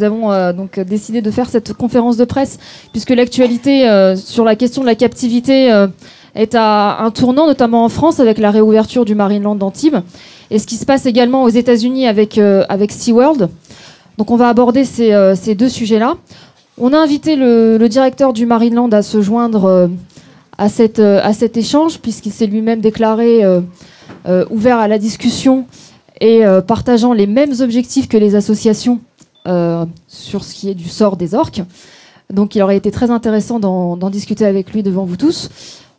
nous avons donc décidé de faire cette conférence de presse, puisque l'actualité sur la question de la captivité est à un tournant, notamment en France, avec la réouverture du Marineland d'Antibes, et ce qui se passe également aux États-Unis avec SeaWorld. Donc on va aborder ces deux sujets-là. On a invité le directeur du Marineland à se joindre à cet échange, puisqu'il s'est lui-même déclaré ouvert à la discussion et partageant les mêmes objectifs que les associations sur ce qui est du sort des orques. Donc il aurait été très intéressant d'en discuter avec lui devant vous tous.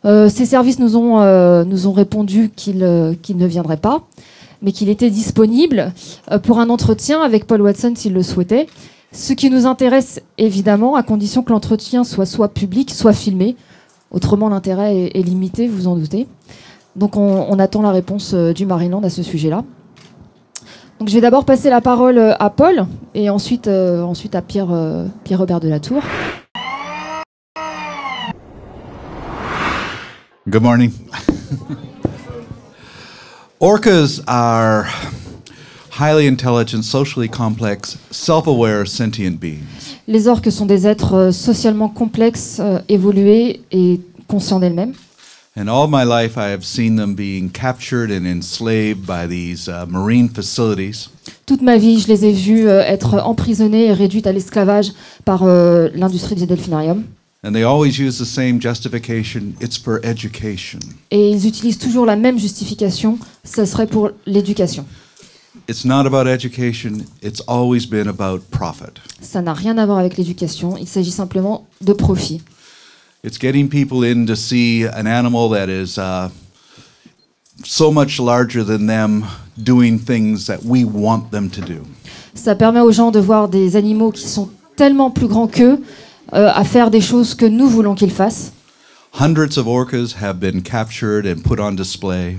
Ces services nous ont répondu qu'il ne viendrait pas, mais qu'il était disponible pour un entretien avec Paul Watson s'il le souhaitait. Ce qui nous intéresse évidemment, à condition que l'entretien soit public, soit filmé. Autrement, l'intérêt est limité, vous en doutez. Donc on attend la réponse du Marineland à ce sujet-là. Donc je vais d'abord passer la parole à Paul et ensuite à Pierre-Robert Delatour. Good morning. Orcas are highly intelligent, socially complex, self-aware, sentient beings. Les orques sont des êtres socialement complexes, évolués et conscients d'elles-mêmes. And all my life I have seen them being captured and enslaved by these marine facilities. Toute ma vie, je les ai vus être emprisonnés et réduits à l'esclavage par l'industrie des delphinariums. And they always use the same justification, it's for education. Et ils utilisent toujours la même justification, ça serait pour l'éducation. It's not about education, it's always been about profit. Ça n'a rien à voir avec l'éducation, il s'agit simplement de profit. It's getting people in to see an animal that is so much larger than them doing things that we want them to do. Ça permet aux gens de voir des animaux qui sont tellement plus grands qu'eux à faire des choses que nous voulons qu'ils fassent. Hundreds of orcas have been captured and put on display.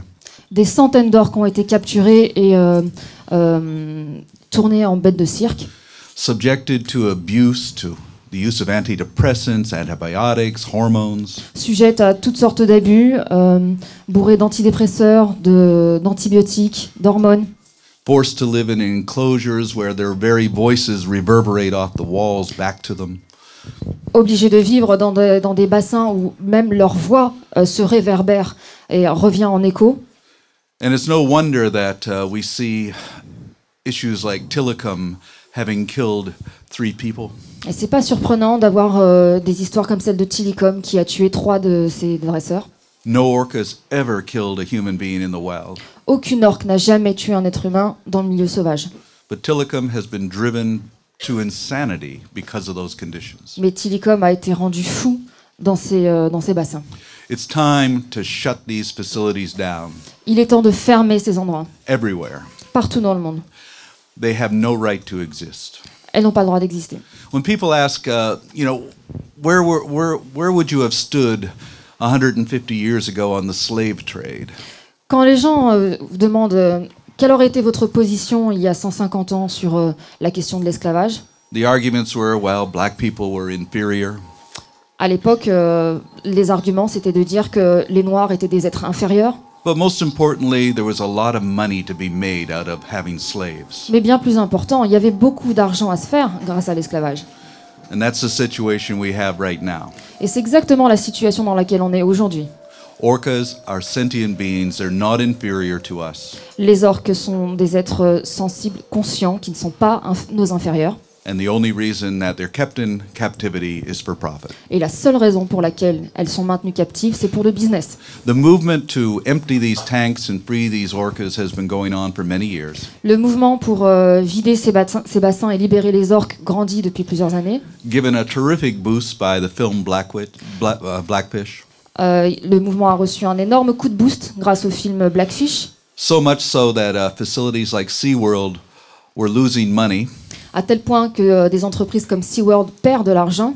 Des centaines d'orques ont été capturés et tournés en bêtes de cirque. Subjected to abuse, to the use of antidepressants, antibiotics, hormones. Sujettes à toutes sortes d'abus, bourrés d'antidépresseurs, d'antibiotiques, d'hormones. Forced to live in enclosures where their very voices reverberate off the walls back to them. Obligés de vivre dans des bassins où même leur voix se réverbère et revient en écho. And it's no wonder that we see issues like Tilikum having killed 3 people. Et c'est pas surprenant d'avoir des histoires comme celle de Tilikum qui a tué 3 de ses dresseurs. No orcas ever killed a human being in the wild. Aucune orque n'a jamais tué un être humain dans le milieu sauvage. But Tilikum has been driven to insanity because of those conditions. Mais Tilikum a été rendu fou dans ces bassins. It's time to shut these facilities down. Il est temps de fermer ces endroits, Everywhere. partout dans le monde. They have no right to exist. Elles n'ont pas le droit d'exister. When people ask, where would you have stood 150 years ago on the slave trade? Quand les gens vous demandent quelle aurait été votre position il y a 150 ans sur la question de l'esclavage, The arguments were, well, black people were inferior. à l'époque, les arguments c'était de dire que les Noirs étaient des êtres inférieurs. But most importantly, there was a lot of money to be made out of having slaves. Mais bien plus important, il y avait beaucoup d'argent à se faire grâce à l'esclavage. And that's the situation we have right now. Et c'est exactement la situation dans laquelle on est aujourd'hui. Orcas are sentient beings. They're not inferior to us. Les orques sont des êtres sensibles, conscients, qui ne sont pas nos inférieurs. And the only reason that they're kept in captivity is for profit. Et la seule raison pour laquelle elles sont maintenues captives, c'est pour le business. The movement to empty these tanks and free these orcas has been going on for many years. Le mouvement pour vider ces bassins et libérer les orques grandit depuis plusieurs années. Given a terrific boost by the film Blackfish. Le mouvement a reçu un énorme coup de boost grâce au film Blackfish. So much so that facilities like SeaWorld were losing money. À tel point que des entreprises comme SeaWorld perdent de l'argent.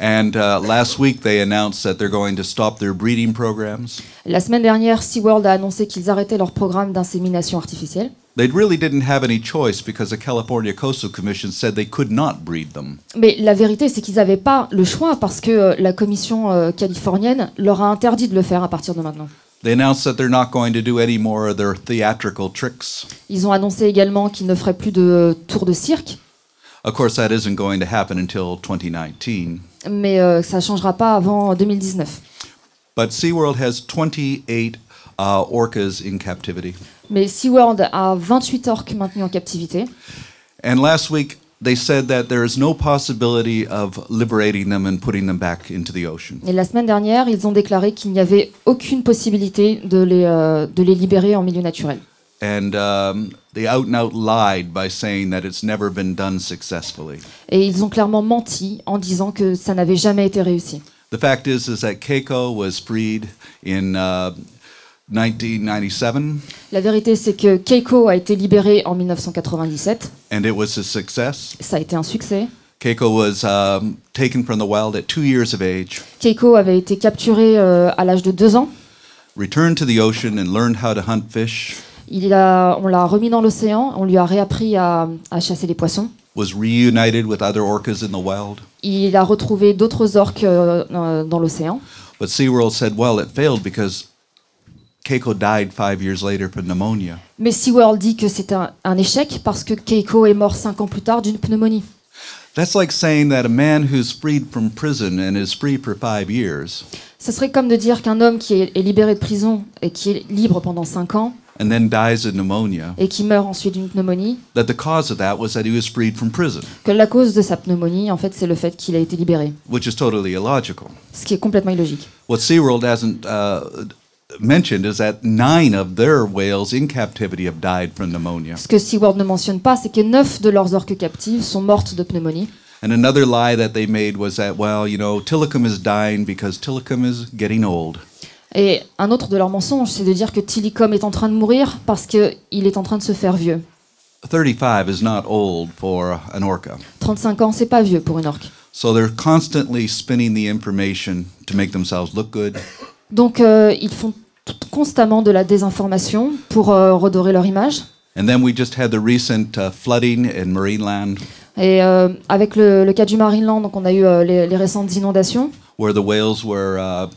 And last week they announced that they're going to stop their breeding programs. La semaine dernière, SeaWorld a annoncé qu'ils arrêtaient leur programme d'insémination artificielle. They really didn't have any choice because the California Coastal Commission said they could not breed them. Mais la vérité, c'est qu'ils n'avaient pas le choix parce que la commission californienne leur a interdit de le faire à partir de maintenant. They announced that they're not going to do any more of their theatrical tricks. Ils ont annoncé également qu'ils ne feraient plus de tours de cirque. Of course, that isn't going to happen until 2019. Mais ça ne changera pas avant 2019. But SeaWorld has 28 orcas in captivity. Mais SeaWorld a 28 orques maintenus en captivité. And last week, they said that there is no possibility of liberating them and putting them back into the ocean. Et la semaine dernière, ils ont déclaré qu'il n'y avait aucune possibilité de les libérer en milieu naturel. And they out and out lied by saying that it's never been done successfully. Et ils ont clairement menti en disant que ça n'avait jamais été réussi. The fact is that Keiko was freed in 1997, La vérité, c'est que Keiko a été libéré en 1997. and it was a success. Ça a été un succès. Keiko was taken from the wild at 2 years of age, Keiko avait été capturé à l'âge de 2 ans. returned to the ocean and learned how to hunt fish, On l'a remis dans l'océan, on lui a réappris à chasser les poissons. was reunited with other orcas in the wild. Il a retrouvé d'autres orques dans l'océan. But SeaWorld said, well, it failed because Keiko died 5 years later from pneumonia. Mais SeaWorld dit que c'est un échec parce que Keiko est mort 5 ans plus tard d'une pneumonie. That's like saying that a man who's freed from prison and is free for 5 years, Ce serait comme de dire qu'un homme qui est libéré de prison et qui est libre pendant 5 ans and then dies of pneumonia, et qui meurt ensuite d'une pneumonie, that the cause of that was that he was freed from prison, que la cause de sa pneumonie, en fait, c'est le fait qu'il a été libéré. which is totally illogical. Ce qui est complètement illogique. What SeaWorld hasn't mentioned is that 9 of their whales in captivity have died from pneumonia. Ce que SeaWorld ne mentionne pas, c'est que 9 de leurs orques captives sont mortes de pneumonie. And another lie that they made was that, well, Tilikum is dying because Tilikum is getting old. Et un autre de leurs mensonges, c'est de dire que Tilikum est en train de mourir parce qu'il est en train de se faire vieux. 35 is not old for an orca. 35 ans, c'est pas vieux pour une orque. So they're constantly spinning the information to make themselves look good. Donc ils font constamment de la désinformation pour redorer leur image. And then we just had the recent flooding in Marineland, Et avec le cas du Marineland, donc on a eu les récentes inondations where the whales were,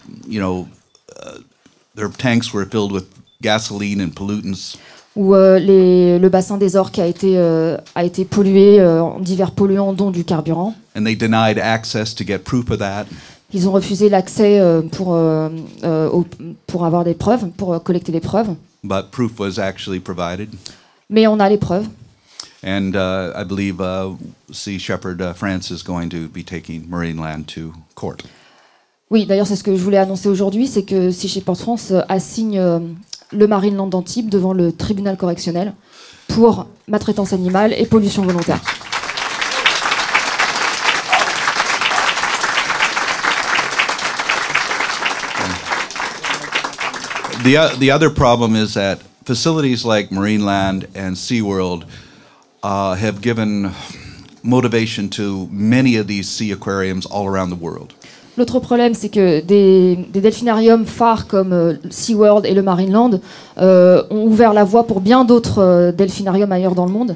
their tanks were filled with gasoline and pollutants. où le bassin des orques a été pollué en divers polluants, dont du carburant. And they denied access to get proof of that. Ils ont refusé l'accès pour avoir des preuves, pour collecter des preuves. But proof was actually provided. Mais on a les preuves. And I believe Sea Shepherd France is going to be taking Marineland to court. Oui, d'ailleurs, c'est ce que je voulais annoncer aujourd'hui, c'est que Sea Shepherd France assigne le Marineland d'Antibes devant le tribunal correctionnel pour maltraitance animale et pollution volontaire. The other problem is that facilities like Marineland and SeaWorld have given motivation to many of these sea aquariums all around the world. L'autre problème, c'est que des delphinariums phares comme SeaWorld et le Marineland ont ouvert la voie pour bien d'autres delphinariums ailleurs dans le monde.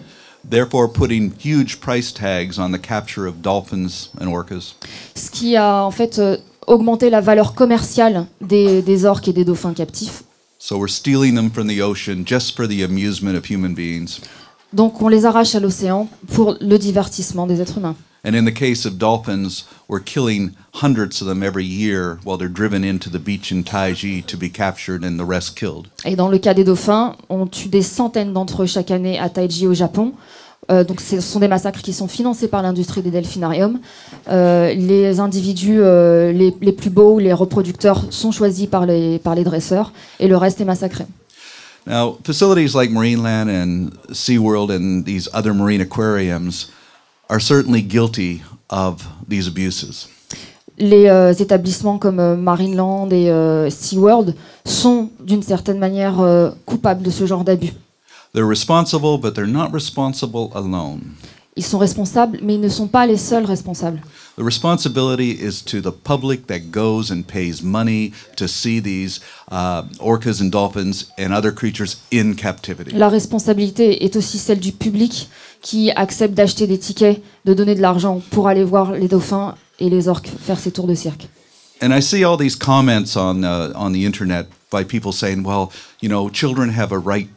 Therefore, putting huge price tags on the capture of dolphins and orcas. Ce qui a en fait augmenté la valeur commerciale des orques et des dauphins captifs. So we're stealing them from the ocean just for the amusement of human beings. Donc on les arrache à l'océan pour le divertissement des êtres humains. And in the case of dolphins, we're killing hundreds of them every year while they're driven into the beach in Taiji to be captured and the rest killed. Et dans le cas des dauphins, on tue des centaines d'entre eux chaque année à Taiji au Japon. Donc ce sont des massacres qui sont financés par l'industrie des delphinariums. Les individus les plus beaux, les reproducteurs, sont choisis par les dresseurs et le reste est massacré. Now, facilities like Marineland and SeaWorld and these other marine aquariums are certainly guilty of these abuses. Les établissements comme Marineland et SeaWorld sont d'une certaine manière coupables de ce genre d'abus. They're responsible, but they're not responsible alone. Ils sont responsables, mais ils ne sont pas les seuls responsables. The responsibility is to the public that goes and pays money to see these orcas and dolphins and other creatures in captivity. La responsabilité est aussi celle du public qui accepte d'acheter des tickets, de donner de l'argent pour aller voir les dauphins et les orques faire ces tours de cirque. And I see all these comments on the internet by people saying, well, children have a right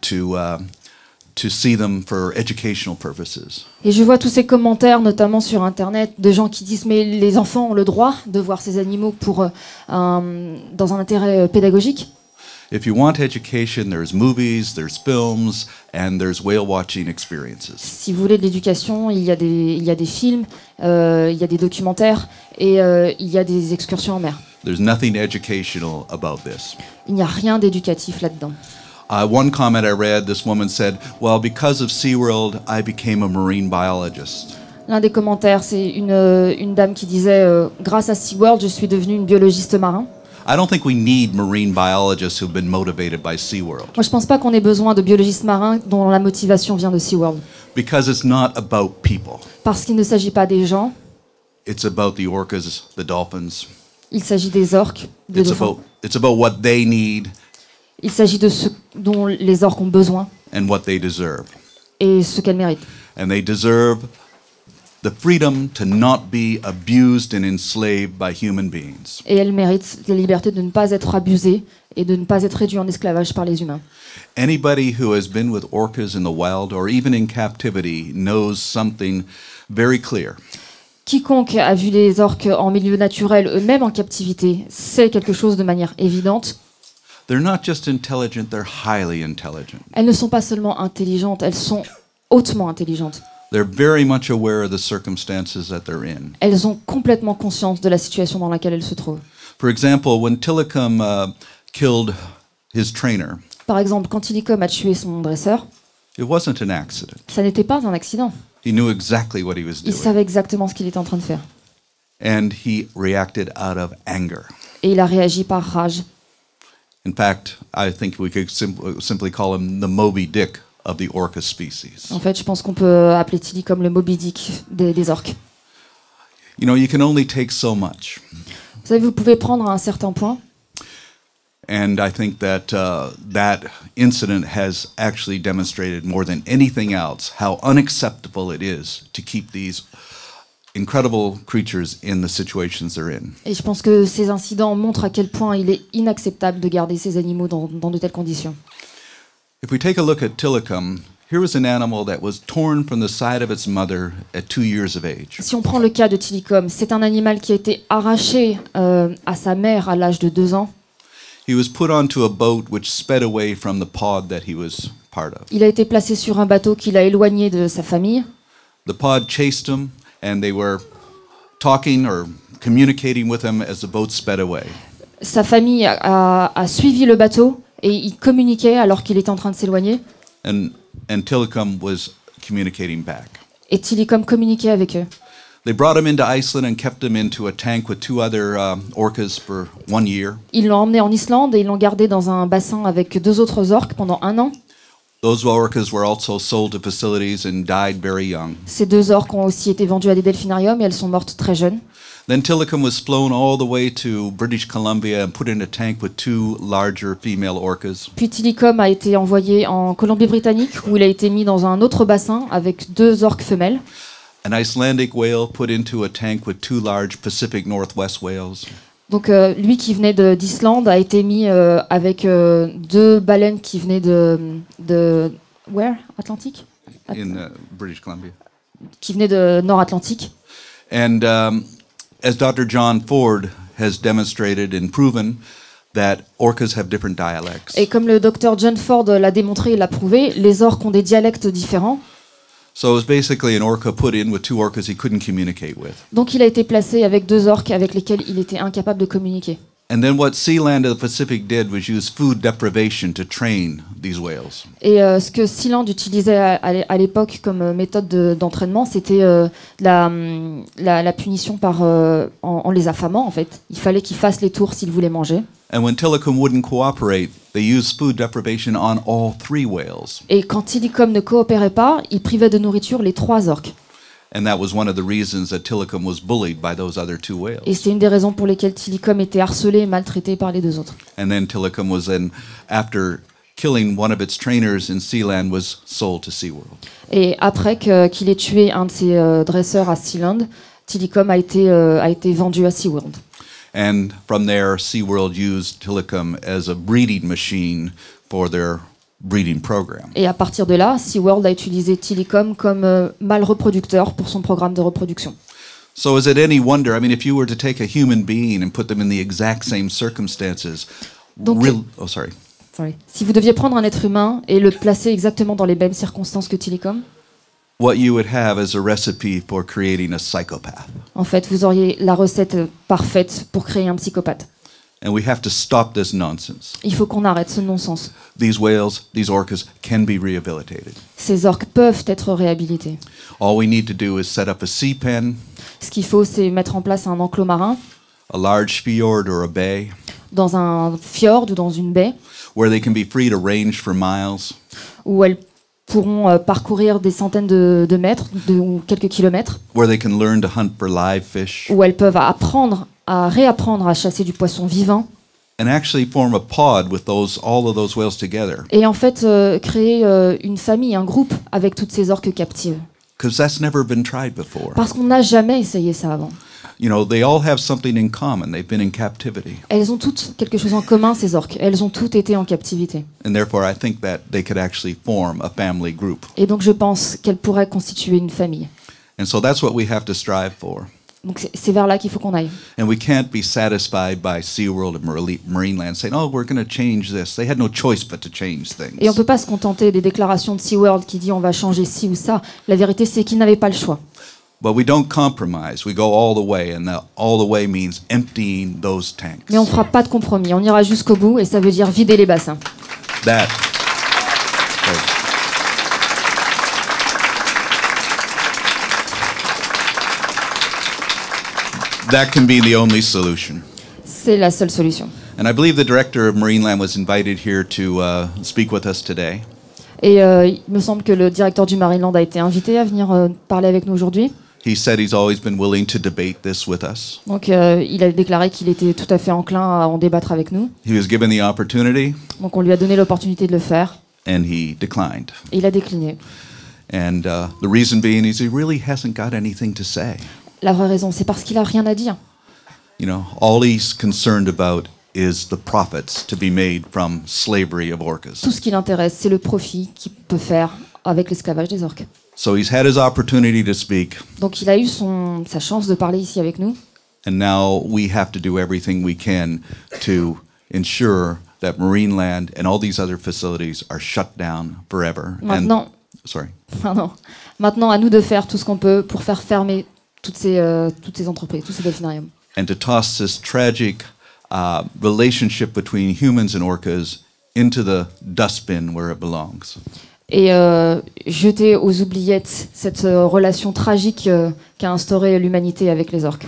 to see them for educational purposes. Et je vois tous ces commentaires, notamment sur Internet, de gens qui disent mais les enfants ont le droit de voir ces animaux dans un intérêt pédagogique. If you want education, there's movies, there's films, and there's whale watching experiences. Si vous voulez de l'éducation, il y a des films, il y a des documentaires et il y a des excursions en mer. There's nothing educational about this. Il n'y a rien d'éducatif là-dedans. One comment I read, this woman said, well, because of SeaWorld, I became a marine biologist. L'un des commentaires, c'est une dame qui disait grâce à SeaWorld, je suis devenue une biologiste marin. I don't think we need marine biologists who've been motivated by SeaWorld. Moi, je pense pas qu'on ait besoin de biologistes marins dont la motivation vient de SeaWorld. Because it's not about people. Parce qu'il ne s'agit pas des gens, It's about the orcas, the dolphins. il s'agit des orques, des dauphins. It's about what they need Il s'agit de ce dont les orques ont besoin and what they deserve. et ce qu'elles méritent. And they deserve the freedom to not be abused and enslaved by human beings. Et elles méritent la liberté de ne pas être abusées et de ne pas être réduites en esclavage par les humains. Anybody who has been with orcas in the wild or even in captivity knows something very clear. Quiconque a vu les orques en milieu naturel, eux-mêmes en captivité, sait quelque chose de manière évidente. They're not just intelligent, they're highly intelligent. Elles ne sont pas seulement intelligentes, elles sont hautement intelligentes. They're very much aware of the circumstances that they're in. Elles ont complètement conscience de la situation dans laquelle elles se trouvent. For example, when Tilikum killed his trainer, Par exemple, quand Tilikum a tué son dresseur, it wasn't an accident. ça n'était pas un accident. He knew exactly what he was Il doing. savait exactement ce qu'il était en train de faire. And he reacted out of anger. Et il a réagi par rage. In fact, I think we could simply call him the Moby Dick of the orca species. En fait, je pense qu'on peut appeler Tilikum le Moby Dick des orques. You know, you can only take so much. Vous savez, vous pouvez prendre à un certain point. And I think that that incident has actually demonstrated more than anything else how unacceptable it is to keep these incredible creatures in the situations they're in. Et je pense que ces incidents montrent à quel point il est inacceptable de garder ces animaux dans de telles conditions. If we take a look at Tilikum, here was an animal that was torn from the side of its mother at 2 years of age. Si on prend le cas de Tilikum, c'est un animal qui a été arraché à sa mère à l'âge de 2 ans. He was put onto a boat which sped away from the pod that he was part of. Il a été placé sur un bateau qui l'a éloigné de sa famille. The pod chased him, and they were talking or communicating with him as the boat sped away. Sa famille a suivi le bateau et il communiquait alors qu'il était en train de s'éloigner. And Tilikum was communicating back. Et Tilikum communiquait avec eux. They brought him into Iceland and kept him into a tank with 2 other orcas for 1 year. Ils l'ont emmené en Islande et ils l'ont gardé dans un bassin avec 2 autres orques pendant 1 an. Those orcas were also sold to facilities and died very young. Ces 2 orques ont aussi été vendues à des delphinariums et elles sont mortes très jeunes. Then Tilikum was flown all the way to British Columbia and put in a tank with 2 larger female orcas. Puis Tilikum a été envoyé en Colombie-Britannique où il a été mis dans un autre bassin avec 2 orques femelles. An Icelandic whale put into a tank with 2 large Pacific Northwest whales. Donc lui qui venait d'Islande a été mis avec 2 baleines qui venaient de where? Atlantique? In British Columbia. Qui venaient de Nord-Atlantique. And as Dr. John Ford has demonstrated and proven, that orcas have different dialects. Et comme le docteur John Ford l'a démontré et l'a prouvé, les orques ont des dialectes différents. So it was basically an orca put in with 2 orcas he couldn't communicate with. Donc il a été placé avec 2 orques avec lesquels il était incapable de communiquer. And then what Sealand of the Pacific did was use food deprivation to train these whales. Et ce que Sealand utilisait à l'époque comme méthode d'entraînement, c'était la punition en les affamant en fait. Il fallait qu'ils fassent les tours s'ils voulaient manger. And when Tilikum wouldn't cooperate, they used food deprivation on all 3 whales. Et quand Tilikum ne coopérait pas, il privait de nourriture les 3 orques. And that was one of the reasons that Tilikum was bullied by those other 2 whales. Et c'est une des raisons pour lesquelles Tilikum était harcelé et maltraité par les 2 autres. And then Tilikum was then, after killing one of its trainers in Sealand, was sold to SeaWorld. Et après qu'il ait tué un de ses dresseurs à Sealand, Tilikum a été vendu à SeaWorld. And from there, SeaWorld used Tilikum as a breeding machine for their breeding program. Et à partir de là, SeaWorld a utilisé Tilikum comme mâle reproducteur pour son programme de reproduction. So is it any wonder, I mean, if you were to take a human being and put them in the exact same circumstances, Donc, si vous deviez prendre un être humain et le placer exactement dans les mêmes circonstances que Tilikum, what you would have is a recipe for creating a psychopath. En fait, vous auriez la recette parfaite pour créer un psychopathe. And we have to stop this nonsense. Il faut qu'on arrête ce non-sens. These whales, these orcas can be rehabilitated. Ces orques peuvent être réhabilités. All we need to do is set up a sea pen, Ce qu'il faut, c'est mettre en place un enclos marin a large fjord or a bay, dans un fjord ou dans une baie where they can be free to range for miles, où elles pourront parcourir des centaines de mètres ou quelques kilomètres, where they can learn to hunt for live fish, où elles peuvent réapprendre à chasser du poisson vivant and actually form a pod with all of those whales together. et en fait créer une famille, un groupe avec toutes ces orques captives. Because that's never been tried before. Parce qu'on n'a jamais essayé ça avant. You know, they all have something in common. They've been in captivity. Elles ont toutes quelque chose en commun, ces orques. Elles ont toutes été en captivité. And therefore, I think that they could actually form a family group. Et donc je pense qu'elles pourraient constituer une famille. And so that's what we have to strive for. Donc c'est vers là qu'il faut qu'on aille. And we can't be satisfied by SeaWorld and Marineland saying, oh, we're going to change this. They had no choice but to change things. Et on ne peut pas se contenter des déclarations de SeaWorld qui dit on va changer ci ou ça. La vérité, c'est qu'ils n'avaient pas le choix. But we don't compromise. We go all the way, and all the way means emptying those tanks. Mais on ne fera pas de compromis. On ira jusqu'au bout et ça veut dire vider les bassins. That can be the only solution. C'est la seule solution. And I believe the director of Marineland was invited here to speak with us today. Et il me semble que le directeur du Marineland a été invité à venir parler avec nous aujourd'hui. He said he's always been willing to debate this with us. Donc il a déclaré qu'il était tout à fait enclin à en débattre avec nous. He was given the opportunity. Donc on lui a donné l'opportunité de le faire. And he declined. Et il a décliné. And the reason being is he really hasn't got anything to say. La vraie raison, c'est parce qu'il a rien à dire. You know, all he's concerned about is the profits to be made from slavery of orcas. Tout ce qui l'intéresse, c'est le profit qu'il peut faire avec l'esclavage des orques. So he's had his opportunity to speak. Donc il a eu sa chance de parler ici avec nous. And now we have to do everything we can to ensure that Marineland and all these other facilities are shut down forever. Maintenant, à nous de faire tout ce qu'on peut pour faire fermer toutes ces entreprises, tous ces delphinariums. And to toss this tragic relationship between humans and orcas into the dustbin where it belongs. Et jeter aux oubliettes cette relation tragique qu'a instaurée l'humanité avec les orques.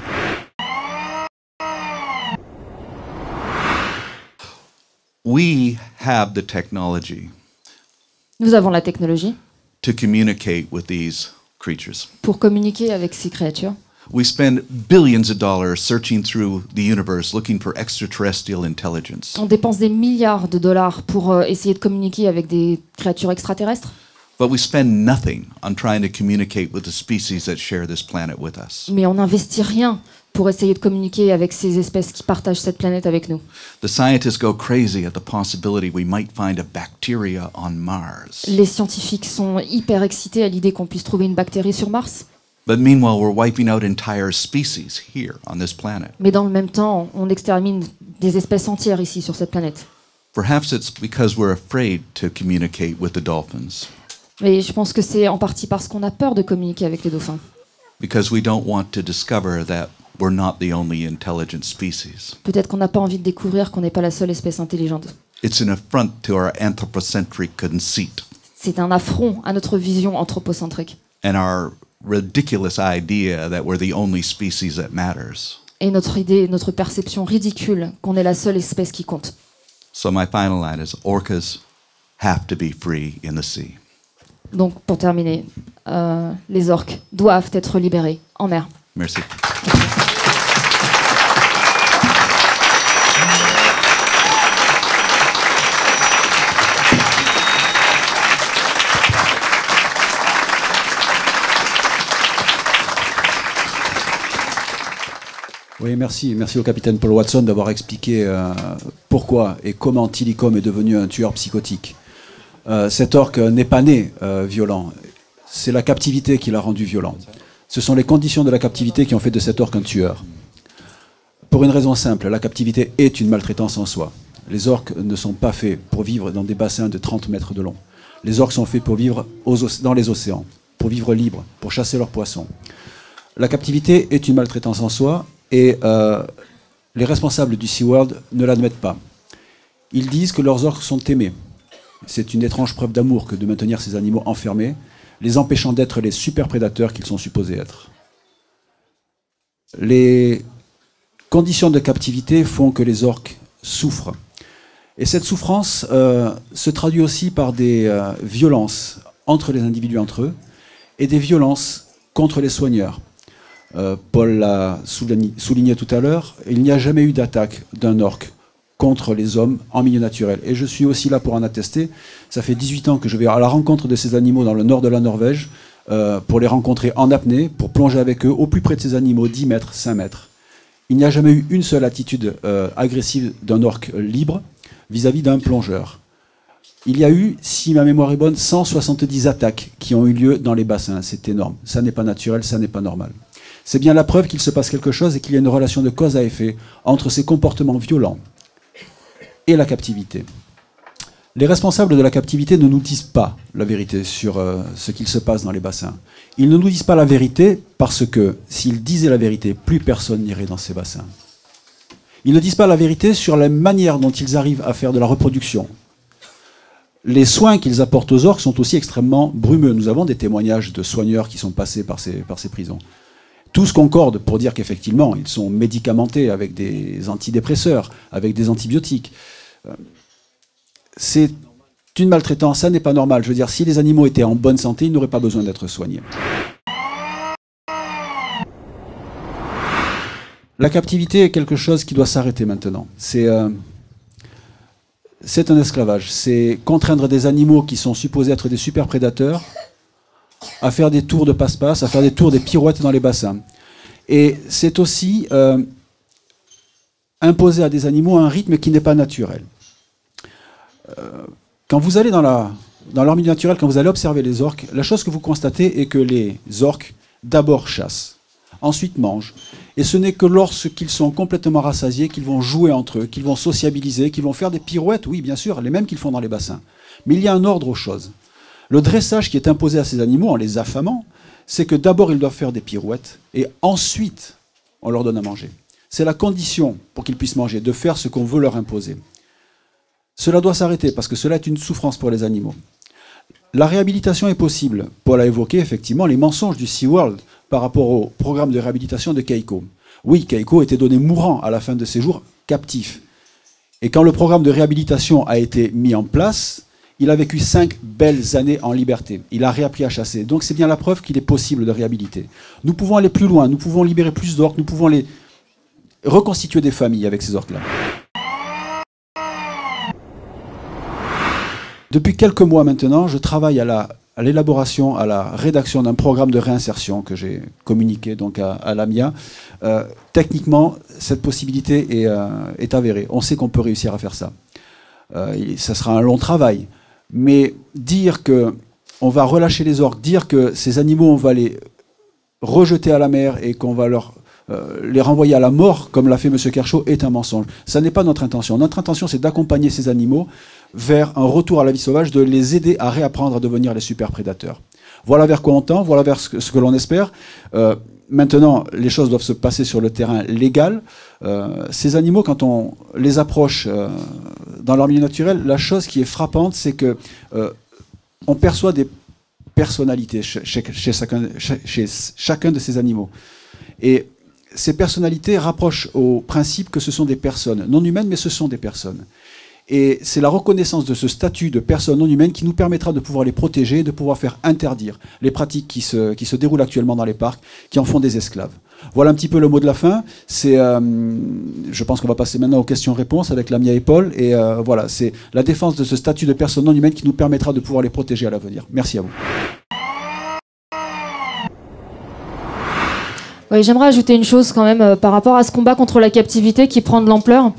We have the technology. Nous avons la technologie to communicate with these creatures. Pour communiquer avec ces créatures. We spend billions of dollars searching through the universe looking for extraterrestrial intelligence. On dépense des milliards de dollars pour essayer de communiquer avec des créatures extraterrestres. But we spend nothing on trying to communicate with the species that share this planet with us. Mais on n'investit rien pour essayer de communiquer avec ces espèces qui partagent cette planète avec nous. The scientists go crazy at the possibility we might find a bacteria on Mars. Les scientifiques sont hyper excités à l'idée qu'on puisse trouver une bactérie sur Mars. But meanwhile, we're wiping out entire species here on this planet. Mais dans le même temps, on extermine des espèces entières ici sur cette planète. Perhaps it's because we're afraid to communicate with the dolphins. Mais je pense que c'est en partie parce qu'on a peur de communiquer avec les dauphins. Because we don't want to discover that we're not the only intelligent species. Peut-être qu'on n'a pas envie de découvrir qu'on n'est pas la seule espèce intelligente. It's an affront to our anthropocentric conceit. C'est un affront à notre vision anthropocentrique. And our ridiculous idea that we're the only species that matters. Et notre idée, notre perception ridicule qu'on est la seule espèce qui compte. So my final line is orcas have to be free in the sea. Donc pour terminer, les orques doivent être libérés en mer. Merci. Oui, merci. Merci au capitaine Paul Watson d'avoir expliqué pourquoi et comment Tilikum est devenu un tueur psychotique. Cet orque n'est pas né violent. C'est la captivité qui l'a rendu violent. Ce sont les conditions de la captivité qui ont fait de cet orque un tueur. Pour une raison simple, la captivité est une maltraitance en soi. Les orques ne sont pas faits pour vivre dans des bassins de 30 mètres de long. Les orques sont faits pour vivre dans les océans, pour vivre libres, pour chasser leurs poissons. La captivité est une maltraitance en soi et les responsables du SeaWorld ne l'admettent pas. Ils disent que leurs orques sont aimés. C'est une étrange preuve d'amour que de maintenir ces animaux enfermés, les empêchant d'être les super prédateurs qu'ils sont supposés être. Les conditions de captivité font que les orques souffrent. Et cette souffrance se traduit aussi par des violences entre les individus entre eux et des violences contre les soigneurs. Paul l'a souligné tout à l'heure, il n'y a jamais eu d'attaque d'un orque contre les hommes en milieu naturel. Et je suis aussi là pour en attester. Ça fait 18 ans que je vais à la rencontre de ces animaux dans le nord de la Norvège, pour les rencontrer en apnée, pour plonger avec eux au plus près de ces animaux, 10 mètres, 5 mètres. Il n'y a jamais eu une seule attitude agressive d'un orque libre vis-à-vis d'un plongeur. Il y a eu, si ma mémoire est bonne, 170 attaques qui ont eu lieu dans les bassins. C'est énorme. Ça n'est pas naturel, ça n'est pas normal. C'est bien la preuve qu'il se passe quelque chose et qu'il y a une relation de cause à effet entre ces comportements violents et la captivité. Les responsables de la captivité ne nous disent pas la vérité sur ce qu'il se passe dans les bassins. Ils ne nous disent pas la vérité parce que s'ils disaient la vérité, plus personne n'irait dans ces bassins. Ils ne disent pas la vérité sur la manière dont ils arrivent à faire de la reproduction. Les soins qu'ils apportent aux orques sont aussi extrêmement brumeux. Nous avons des témoignages de soigneurs qui sont passés par ces prisons. Tous concordent pour dire qu'effectivement, ils sont médicamentés avec des antidépresseurs, avec des antibiotiques. C'est une maltraitance, ça n'est pas normal. Je veux dire, si les animaux étaient en bonne santé, ils n'auraient pas besoin d'être soignés. La captivité est quelque chose qui doit s'arrêter maintenant. C'est un esclavage. C'est contraindre des animaux qui sont supposés être des super prédateurs à faire des tours de passe-passe, à faire des tours des pirouettes dans les bassins. Et c'est aussi imposer à des animaux un rythme qui n'est pas naturel. Quand vous allez dans leur milieu naturel, quand vous allez observer les orques, la chose que vous constatez est que les orques d'abord chassent, ensuite mangent. Et ce n'est que lorsqu'ils sont complètement rassasiés qu'ils vont jouer entre eux, qu'ils vont sociabiliser, qu'ils vont faire des pirouettes, oui bien sûr, les mêmes qu'ils font dans les bassins. Mais il y a un ordre aux choses. Le dressage qui est imposé à ces animaux en les affamant, c'est que d'abord ils doivent faire des pirouettes et ensuite on leur donne à manger. C'est la condition pour qu'ils puissent manger, de faire ce qu'on veut leur imposer. Cela doit s'arrêter parce que cela est une souffrance pour les animaux. La réhabilitation est possible. Paul a évoqué effectivement les mensonges du SeaWorld par rapport au programme de réhabilitation de Keiko. Oui, Keiko était donné mourant à la fin de ses jours, captif. Et quand le programme de réhabilitation a été mis en place, il a vécu 5 belles années en liberté. Il a réappris à chasser. Donc c'est bien la preuve qu'il est possible de réhabiliter. Nous pouvons aller plus loin, nous pouvons libérer plus d'orques, nous pouvons les reconstituer des familles avec ces orques-là. Depuis quelques mois maintenant, je travaille à l'élaboration, à la rédaction d'un programme de réinsertion que j'ai communiqué donc à l'AMIA. Techniquement, cette possibilité est avérée. On sait qu'on peut réussir à faire ça. Ça sera un long travail. Mais dire qu'on va relâcher les orques, dire que ces animaux, on va les rejeter à la mer et qu'on va les renvoyer à la mort, comme l'a fait M. Kershaw, est un mensonge. Ça n'est pas notre intention. Notre intention, c'est d'accompagner ces animaux vers un retour à la vie sauvage, de les aider à réapprendre à devenir les super prédateurs. Voilà vers quoi on tend, voilà vers ce que l'on espère. Maintenant, les choses doivent se passer sur le terrain légal. Ces animaux, quand on les approche dans leur milieu naturel, la chose qui est frappante, c'est que on perçoit des personnalités chez chacun de ces animaux. Et ces personnalités rapprochent au principe que ce sont des personnes, non humaines, mais ce sont des personnes. Et c'est la reconnaissance de ce statut de personnes non humaines qui nous permettra de pouvoir les protéger, de pouvoir faire interdire les pratiques qui se déroulent actuellement dans les parcs, qui en font des esclaves. Voilà un petit peu le mot de la fin. Je pense qu'on va passer maintenant aux questions-réponses avec Lamia et Paul. Et voilà, c'est la défense de ce statut de personnes non humaines qui nous permettra de pouvoir les protéger à l'avenir. Merci à vous. Oui, j'aimerais ajouter une chose quand même par rapport à ce combat contre la captivité qui prend de l'ampleur.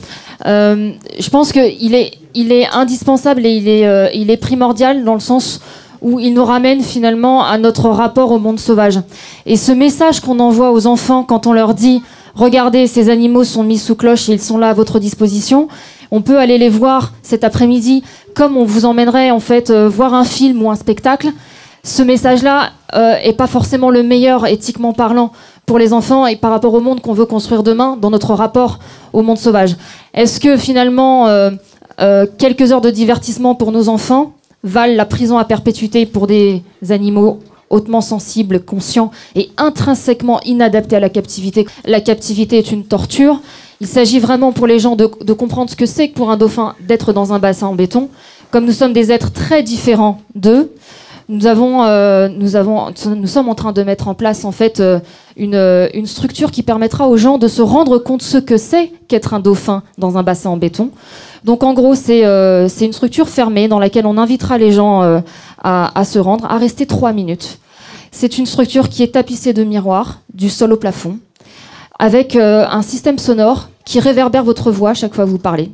Je pense qu'il est il est indispensable et il est primordial dans le sens où il nous ramène finalement à notre rapport au monde sauvage. Et ce message qu'on envoie aux enfants quand on leur dit « Regardez, ces animaux sont mis sous cloche et ils sont là à votre disposition », on peut aller les voir cet après-midi comme on vous emmènerait en fait voir un film ou un spectacle. Ce message-là est pas forcément le meilleur éthiquement parlant pour les enfants et par rapport au monde qu'on veut construire demain dans notre rapport au monde sauvage. Est-ce que finalement quelques heures de divertissement pour nos enfants valent la prison à perpétuité pour des animaux hautement sensibles, conscients et intrinsèquement inadaptés à la captivité? La captivité est une torture. Il s'agit vraiment pour les gens de comprendre ce que c'est que pour un dauphin d'être dans un bassin en béton. Comme nous sommes des êtres très différents d'eux, nous sommes en train de mettre en place en fait une structure qui permettra aux gens de se rendre compte ce que c'est qu'être un dauphin dans un bassin en béton. Donc en gros, c'est une structure fermée dans laquelle on invitera les gens à se rendre, à rester 3 minutes. C'est une structure qui est tapissée de miroirs, du sol au plafond, avec un système sonore qui réverbère votre voix chaque fois que vous parlez.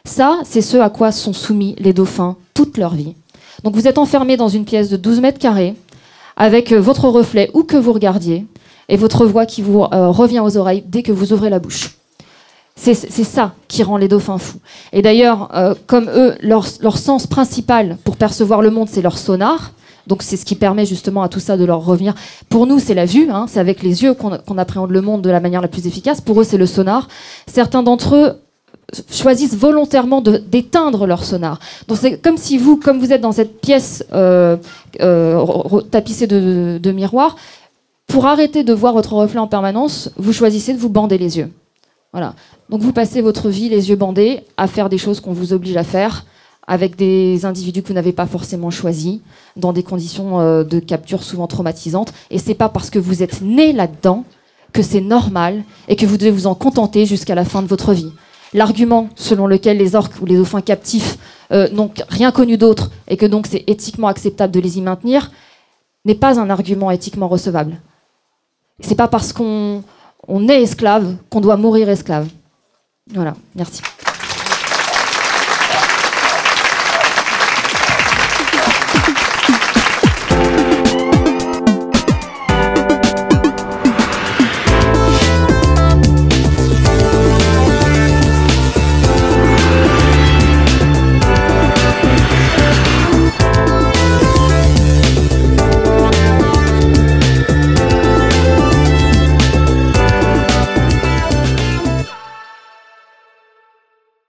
Ça, c'est ce à quoi sont soumis les dauphins toute leur vie. Donc vous êtes enfermé dans une pièce de 12 mètres carrés, avec votre reflet où que vous regardiez, et votre voix qui vous revient aux oreilles dès que vous ouvrez la bouche. C'est ça qui rend les dauphins fous. Et d'ailleurs, comme eux, leur sens principal pour percevoir le monde, c'est leur sonar. Donc c'est ce qui permet justement à tout ça de leur revenir. Pour nous, c'est la vue, hein, c'est avec les yeux qu'on appréhende le monde de la manière la plus efficace. Pour eux, c'est le sonar. Certains d'entre eux choisissent volontairement d'éteindre leur sonar. Donc c'est comme si vous, comme vous êtes dans cette pièce tapissée de miroirs, pour arrêter de voir votre reflet en permanence, vous choisissez de vous bander les yeux. Voilà. Donc vous passez votre vie les yeux bandés à faire des choses qu'on vous oblige à faire avec des individus que vous n'avez pas forcément choisis, dans des conditions de capture souvent traumatisantes. Et c'est pas parce que vous êtes né là-dedans que c'est normal et que vous devez vous en contenter jusqu'à la fin de votre vie. L'argument selon lequel les orques ou les dauphins captifs n'ont rien connu d'autre et que donc c'est éthiquement acceptable de les y maintenir n'est pas un argument éthiquement recevable. C'est pas parce qu'on est esclave qu'on doit mourir esclave. Voilà, merci.